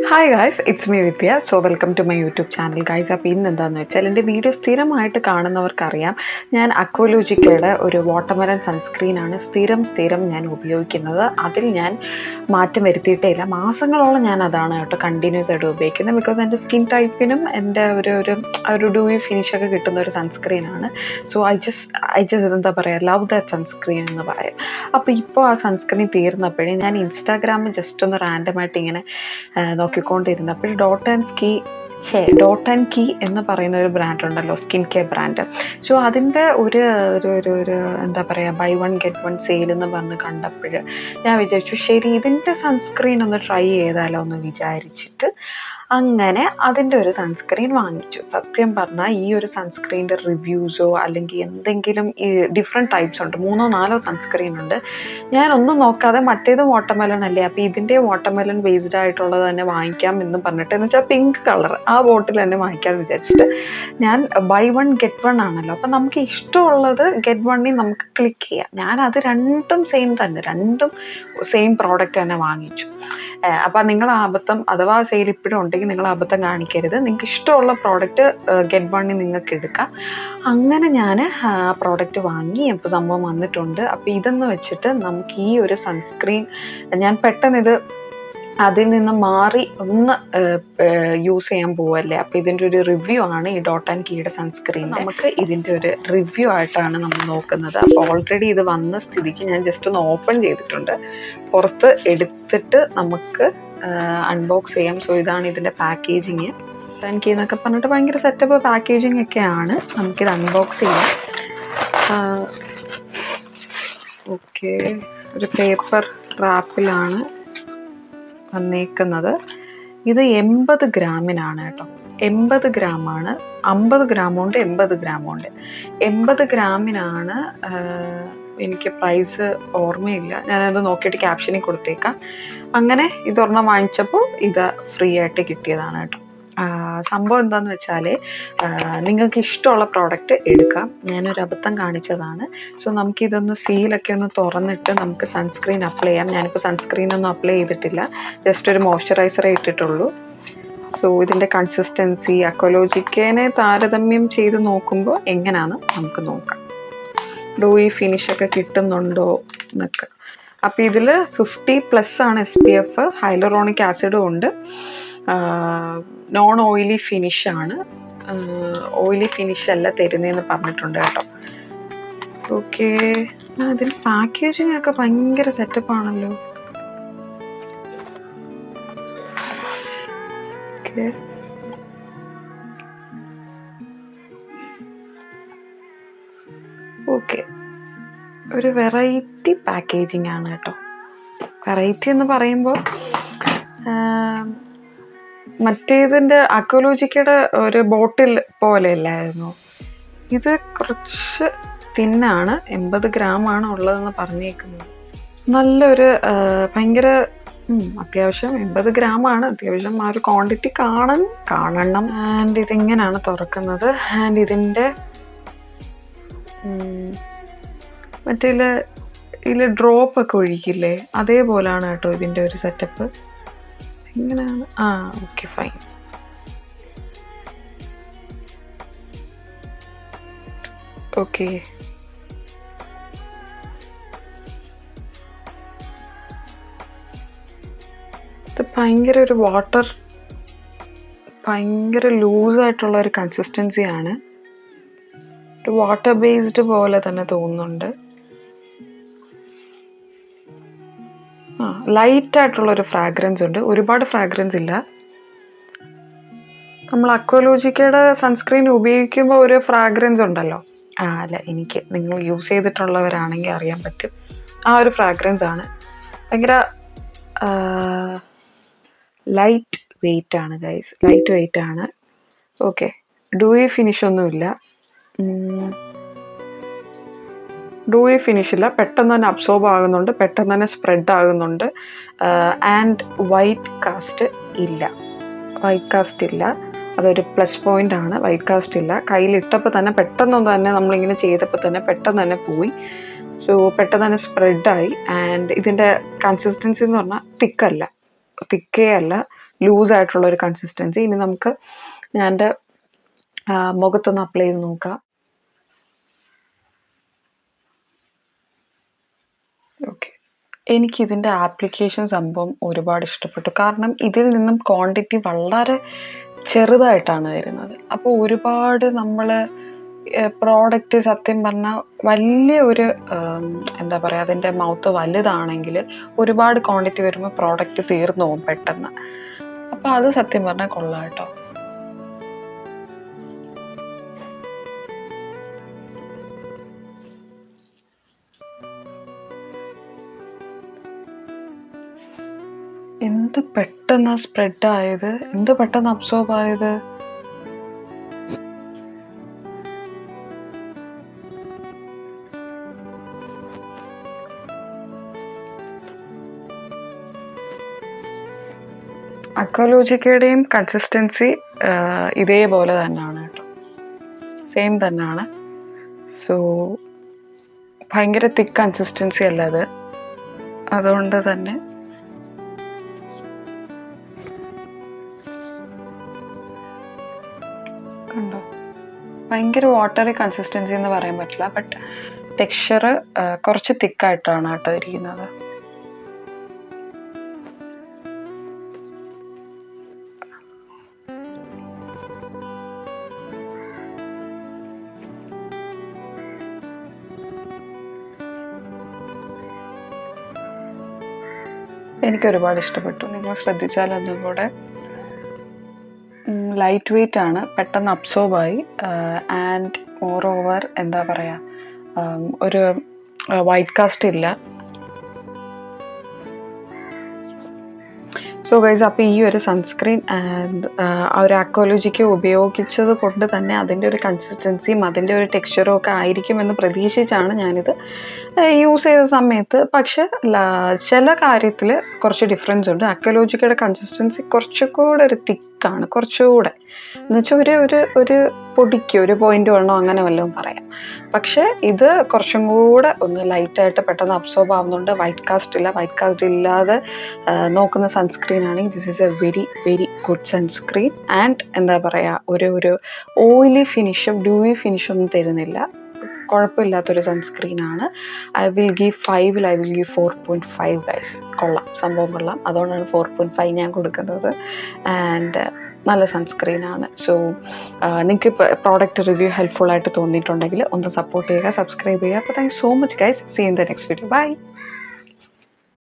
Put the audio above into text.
Hi guys, it's me Vidya. So welcome to my YouTube channel guys. അപ്പോൾ ഇന്ന് എന്താണെന്ന് വെച്ചാൽ എൻ്റെ വീഡിയോ സ്ഥിരമായിട്ട് കാണുന്നവർക്കറിയാം, ഞാൻ അക്വലോജിക്കയുടെ ഒരു വാട്ടർമെലൺ സൺസ്ക്രീനാണ് സ്ഥിരം ഞാൻ ഉപയോഗിക്കുന്നത്. അതിൽ ഞാൻ മാറ്റം വരുത്തിയിട്ടേ ഇല്ല. മാസങ്ങളോളം ഞാൻ അതാണ് കേട്ടോ കണ്ടിന്യൂസ് ആയിട്ട് ഉപയോഗിക്കുന്നത്. ബിക്കോസ് എൻ്റെ സ്കിൻ ടൈപ്പിനും എൻ്റെ ഒരു ഡൂയി ഫിനിഷൊക്കെ കിട്ടുന്ന ഒരു സൺസ്ക്രീനാണ്. സോ ഐ ജസ്റ്റ് എന്താ പറയുക, ലവ് ദാറ്റ് സൺസ്ക്രീൻ എന്ന് പറയാം. അപ്പോൾ ഇപ്പോൾ ആ സൺസ്ക്രീൻ തീർന്നപ്പോഴേ ഞാൻ ഇൻസ്റ്റാഗ്രാമിൽ ജസ്റ്റ് ഒന്ന് റാൻഡമായിട്ട് ഇങ്ങനെ നോക്കിക്കൊണ്ടിരുന്നപ്പോൾ ഡോട്ട് ആൻഡ് കീ എന്ന് പറയുന്ന ഒരു ബ്രാൻഡ് ഉണ്ടല്ലോ, സ്കിൻ കെയർ ബ്രാൻഡ്. സോ അതിൻ്റെ ഒരു എന്താ പറയുക, buy one get one sale എന്ന് പറഞ്ഞ് കണ്ടപ്പോൾ ഞാൻ വിചാരിച്ചു ശരി ഇതിൻ്റെ സൺസ്ക്രീൻ ഒന്ന് ട്രൈ ചെയ്താലോ എന്ന് വിചാരിച്ചിട്ട് അങ്ങനെ അതിൻ്റെ ഒരു സൺസ്ക്രീൻ വാങ്ങിച്ചു. സത്യം പറഞ്ഞാൽ ഈ ഒരു സൺസ്ക്രീനിൻ്റെ റിവ്യൂസോ അല്ലെങ്കിൽ എന്തെങ്കിലും ഈ ഡിഫറെൻറ്റ് ടൈപ്സ് ഉണ്ട്, 3-4 സൺസ്ക്രീൻ ഉണ്ട്. ഞാനൊന്നും നോക്കാതെ മറ്റേത് വാട്ടർമെലൺ അല്ലേ, അപ്പോൾ ഇതിൻ്റെ വാട്ടർമെലൺ ബേസ്ഡ് ആയിട്ടുള്ളത് തന്നെ വാങ്ങിക്കാം എന്ന് പറഞ്ഞിട്ട്, എന്ന് വെച്ചാൽ പിങ്ക് കളർ ആ ബോട്ടിൽ തന്നെ വാങ്ങിക്കാമെന്ന് വിചാരിച്ചിട്ട് ഞാൻ ബൈ വൺ ഗെറ്റ് വൺ ആണല്ലോ, അപ്പം നമുക്ക് ഇഷ്ടമുള്ളത് ഗെറ്റ് വണ്ണിൽ നമുക്ക് ക്ലിക്ക് ചെയ്യാം. ഞാനത് രണ്ടും സെയിം പ്രോഡക്റ്റ് തന്നെ വാങ്ങിച്ചു. അപ്പം നിങ്ങൾ അബദ്ധം, അഥവാ സെയിൽ ഇപ്പോഴും ഉണ്ടെങ്കിൽ നിങ്ങൾ അബദ്ധം കാണിക്കരുത്. നിങ്ങൾക്ക് ഇഷ്ടമുള്ള പ്രോഡക്റ്റ് ഗെറ്റ് വണ്ണിൽ നിങ്ങൾക്ക് എടുക്കാം. അങ്ങനെ ഞാൻ ആ പ്രോഡക്റ്റ് വാങ്ങി. ഇപ്പോൾ സംഭവം വന്നിട്ടുണ്ട്. അപ്പോൾ ഇതെന്ന് വെച്ചിട്ട് നമുക്ക് ഈ ഒരു സൺസ്ക്രീൻ ഞാൻ പെട്ടെന്ന് ഇത് അതിൽ നിന്ന് മാറി ഒന്ന് യൂസ് ചെയ്യാൻ പോവല്ലേ. അപ്പോൾ ഇതിൻ്റെ ഒരു റിവ്യൂ ആണ് ഈ ഡോട്ട് ആൻഡ് കീയുടെ സൺസ്ക്രീൻ. നമുക്ക് ഇതിൻ്റെ ഒരു റിവ്യൂ ആയിട്ടാണ് നമ്മൾ നോക്കുന്നത്. അപ്പോൾ ഓൾറെഡി ഇത് വന്ന സ്ഥിതിക്ക് ഞാൻ ജസ്റ്റ് ഒന്ന് ഓപ്പൺ ചെയ്തിട്ടുണ്ട്. പുറത്ത് എടുത്തിട്ട് നമുക്ക് അൺബോക്സ് ചെയ്യാം. സോ ഇതാണ് ഇതിൻ്റെ പാക്കേജിങ്. ഡോട്ട് ആൻഡ് കീ എന്നൊക്കെ പറഞ്ഞിട്ട് ഭയങ്കര സെറ്റപ്പ് പാക്കേജിങ് ഒക്കെയാണ്. നമുക്കിത് അൺബോക്സ് ചെയ്യാം. ഓക്കെ, ഒരു പേപ്പർ റാപ്പിലാണ് വന്നേക്കുന്നത്. ഇത് 80 ഗ്രാമിനാണ് കേട്ടോ. 80 ഗ്രാമാണ്. 50 ഗ്രാമുണ്ട്, 80 ഗ്രാമുണ്ട്. 80 ഗ്രാമിനാണ്. എനിക്ക് പ്രൈസ് ഓർമ്മയില്ല, ഞാനത് നോക്കിയിട്ട് ക്യാപ്ഷനിൽ കൊടുത്തേക്കാം. അങ്ങനെ ഇതൊരെണ്ണം വാങ്ങിച്ചപ്പോൾ ഇത് ഫ്രീ ആയിട്ട് കിട്ടിയതാണ് കേട്ടോ. സംഭവം എന്താണെന്ന് വെച്ചാൽ നിങ്ങൾക്ക് ഇഷ്ടമുള്ള പ്രോഡക്റ്റ് എടുക്കാം. ഞാനൊരു അബദ്ധം കാണിച്ചതാണ്. സോ നമുക്കിതൊന്ന് സീലൊക്കെ ഒന്ന് തുറന്നിട്ട് നമുക്ക് സൺസ്ക്രീൻ അപ്ലൈ ചെയ്യാം. ഞാനിപ്പോൾ സൺസ്ക്രീനൊന്നും അപ്ലൈ ചെയ്തിട്ടില്ല, ജസ്റ്റ് ഒരു മോയ്സ്ചറൈസറേ ഇട്ടിട്ടുള്ളൂ. സോ ഇതിൻ്റെ കൺസിസ്റ്റൻസി അക്വലോജിക്കേനെ താരതമ്യം ചെയ്ത് നോക്കുമ്പോൾ എങ്ങനെയാണെന്ന് നമുക്ക് നോക്കാം. ഡൂയി ഫിനിഷൊക്കെ കിട്ടുന്നുണ്ടോ എന്നൊക്കെ. അപ്പോൾ ഇതിൽ 50+ ആണ് SPF. ഹൈലറോണിക് ആസിഡും ഉണ്ട്. നോൺ ഓയിലി ഫിനിഷാണ്. ഓയിലി ഫിനിഷ് അല്ല തരുന്നതെന്ന് പറഞ്ഞിട്ടുണ്ട് കേട്ടോ. ഓക്കെ, അതിൽ പാക്കേജിങ് ഒക്കെ ഭയങ്കര സെറ്റപ്പാണല്ലോ. ഓക്കെ, ഓക്കെ, ഒരു വെറൈറ്റി പാക്കേജിങ് ആണ് കേട്ടോ. വെറൈറ്റി എന്ന് പറയുമ്പോൾ മറ്റേതിൻ്റെ അക്വലോജിക്കയുടെ ഒരു ബോട്ടിൽ പോലെ അല്ലായിരുന്നു. ഇത് കുറച്ച് തിന്നാണ്. 80 ഗ്രാമാണ് ഉള്ളതെന്ന് പറഞ്ഞേക്കുന്നത്. നല്ലൊരു ഭയങ്കര അത്യാവശ്യം 80 ഗ്രാമാണ്. അത്യാവശ്യം ആ ഒരു ക്വാണ്ടിറ്റി കാണണം. ആൻഡ് ഇതിങ്ങനെയാണ് തുറക്കുന്നത്. ആൻഡ് ഇതിൻ്റെ മറ്റേ ഇതിൽ ഡ്രോപ്പ് ഒക്കെ ഒഴിക്കില്ലേ, അതേപോലെയാണ് കേട്ടോ ഇതിൻ്റെ ഒരു സെറ്റപ്പ്. എങ്ങനെയാണ്? Okay, fine. ഓക്കെ, ഇത് ഭയങ്കര ഒരു ഭയങ്കര ലൂസായിട്ടുള്ള ഒരു കൺസിസ്റ്റൻസിയാണ്. ഒരു വാട്ടർ ബേസ്ഡ് പോലെ തന്നെ തോന്നുന്നുണ്ട്. ലൈറ്റ് ആയിട്ടുള്ളൊരു ഫ്രാഗ്രൻസ് ഉണ്ട്, ഒരുപാട് ഫ്രാഗ്രൻസ് ഇല്ല. നമ്മൾ അക്വലോജിക്കയുടെ സൺസ്ക്രീൻ ഉപയോഗിക്കുമ്പോൾ ഒരു ഫ്രാഗ്രൻസ് ഉണ്ടല്ലോ, അല്ല, നിങ്ങൾ യൂസ് ചെയ്തിട്ടുള്ളവരാണെങ്കിൽ അറിയാൻ പറ്റും. ആ ഒരു ഫ്രാഗ്രൻസ് ആണ്. ഭയങ്കര ലൈറ്റ് വെയിറ്റ് ആണ് ഗൈസ്, ലൈറ്റ് വെയിറ്റ് ആണ്. ഓക്കെ, ഡൂയി ഫിനിഷൊന്നുമില്ല. ഡൂയി ഫിനിഷില്ല, പെട്ടെന്ന് തന്നെ അബ്സോർബ് ആകുന്നുണ്ട്, പെട്ടെന്ന് തന്നെ സ്പ്രെഡ് ആകുന്നുണ്ട്. ആൻഡ് വൈറ്റ് കാസ്റ്റ് ഇല്ല. അതൊരു പ്ലസ് പോയിന്റ് ആണ്. വൈറ്റ് കാസ്റ്റ് ഇല്ല. കയ്യിലിട്ടപ്പോൾ തന്നെ പെട്ടെന്ന് തന്നെ നമ്മളിങ്ങനെ ചെയ്തപ്പോൾ തന്നെ പെട്ടെന്ന് തന്നെ പോയി. സോ പെട്ടെന്ന് തന്നെ സ്പ്രെഡായി. ആൻഡ് ഇതിൻ്റെ കൺസിസ്റ്റൻസി എന്ന് പറഞ്ഞാൽ തിക്കേ അല്ല, ലൂസായിട്ടുള്ള ഒരു കൺസിസ്റ്റൻസി. ഇനി നമുക്ക് ഞാൻ എൻ്റെ മുഖത്തൊന്ന് അപ്ലൈ ചെയ്ത് നോക്കാം. ഓക്കെ, എനിക്കിതിൻ്റെ ആപ്ലിക്കേഷൻ സംഭവം ഒരുപാട് ഇഷ്ടപ്പെട്ടു. കാരണം ഇതിൽ നിന്നും ക്വാണ്ടിറ്റി വളരെ ചെറുതായിട്ടാണ് വരുന്നത്. അപ്പോൾ ഒരുപാട് നമ്മൾ പ്രോഡക്റ്റ് സത്യം പറഞ്ഞാൽ വലിയ ഒരു എന്താ പറയുക, അതിൻ്റെ മൗത്ത് വലുതാണെങ്കിൽ ഒരുപാട് ക്വാണ്ടിറ്റി വരുമ്പോൾ പ്രോഡക്റ്റ് തീർന്നു പോകും പെട്ടെന്ന്. അപ്പോൾ അത് സത്യം പറഞ്ഞാൽ കൊള്ളാം കേട്ടോ. എന്ത് പെട്ടെന്ന് സ്പ്രെഡ് ആയത്, എന്ത് പെട്ടെന്ന് അബ്സോർബ് ആയത്. അക്വാലോജിക്കയുടെയും കൺസിസ്റ്റൻസി ഇതേപോലെ തന്നെയാണ് കേട്ടോ, സെയിം തന്നെയാണ്. സോ ഭയങ്കര തിക്ക് കൺസിസ്റ്റൻസി അല്ല അത്, അതുകൊണ്ട് തന്നെ കണ്ടോ, ഭയങ്കര വാട്ടറി കൺസിസ്റ്റൻസി എന്ന് പറയാൻ പറ്റില്ല. ബട്ട് ടെക്സ്ചർ കുറച്ച് തിക്കായിട്ടാണ് കേട്ടോ ഇരിക്കുന്നത്. എനിക്കൊരുപാട് ഇഷ്ടപ്പെട്ടു. നിങ്ങൾ ശ്രദ്ധിച്ചാൽ ഒന്നും കൂടെ ലൈറ്റ് വെയ്റ്റ് ആണ്, പെട്ടെന്ന് അബ്സോർബായി. ആൻഡ് മോർ ഓവർ എന്താ പറയുക, ഒരു വൈറ്റ് കാസ്റ്റ് ഇല്ല. സോ ഗൈസ്, അപ്പോൾ ഈ ഒരു സൺസ്ക്രീൻ ആൻഡ് ആ ഒരു അക്വാലോജിക്ക ഉപയോഗിച്ചത് കൊണ്ട് തന്നെ അതിൻ്റെ ഒരു കൺസിസ്റ്റൻസിയും അതിൻ്റെ ഒരു ടെക്സ്ചറും ഒക്കെ ആയിരിക്കുമെന്ന് പ്രതീക്ഷിച്ചാണ് ഞാനിത് യൂസ് ചെയ്ത സമയത്ത്. പക്ഷെ ചില കാര്യത്തിൽ കുറച്ച് ഡിഫറൻസ് ഉണ്ട്. അക്വാലോജിക്കയുടെ കൺസിസ്റ്റൻസി കുറച്ചുകൂടെ ഒരു തിക്കാണ്, കുറച്ചുകൂടെ എന്ന് വെച്ചാൽ ഒരു പൊടിക്ക് 1.1 അങ്ങനെ വല്ലതും പറയാം. പക്ഷേ ഇത് കുറച്ചും കൂടെ ഒന്ന് ലൈറ്റായിട്ട് പെട്ടെന്ന് അബ്സോർബ് ആവുന്നുണ്ട്. വൈറ്റ് കാസ്റ്റ് ഇല്ല. വൈറ്റ് കാസ്റ്റ് ഇല്ലാതെ നോക്കുന്ന സൺസ്ക്രീൻ ആണെങ്കിൽ this is A very very good sunscreen. And എന്താ പറയുക, ഒരു ഓയിലി ഫിനിഷും ഡ്യൂയി ഫിനിഷും ഒന്നും തരുന്നില്ല. കുഴപ്പമില്ലാത്തൊരു സൺസ്ക്രീനാണ്. ഐ വിൽ ഗീവ് 5-ൽ ഐ വിൽ ഗീവ് 4.5 ഗൈസ്. കൊള്ളാം, സംഭവം കൊള്ളാം. അതുകൊണ്ടാണ് 4.5 ഞാൻ കൊടുക്കുന്നത്. ആൻഡ് നല്ല സൺസ്ക്രീനാണ്. സോ നിങ്ങൾക്ക് പ്രോഡക്റ്റ് റിവ്യൂ ഹെൽപ്ഫുൾ ആയിട്ട് തോന്നിയിട്ടുണ്ടെങ്കിൽ ഒന്ന് സപ്പോർട്ട് ചെയ്യുക, സബ്സ്ക്രൈബ് ചെയ്യുക. അപ്പോൾ thank you so much guys. See in the next video. By.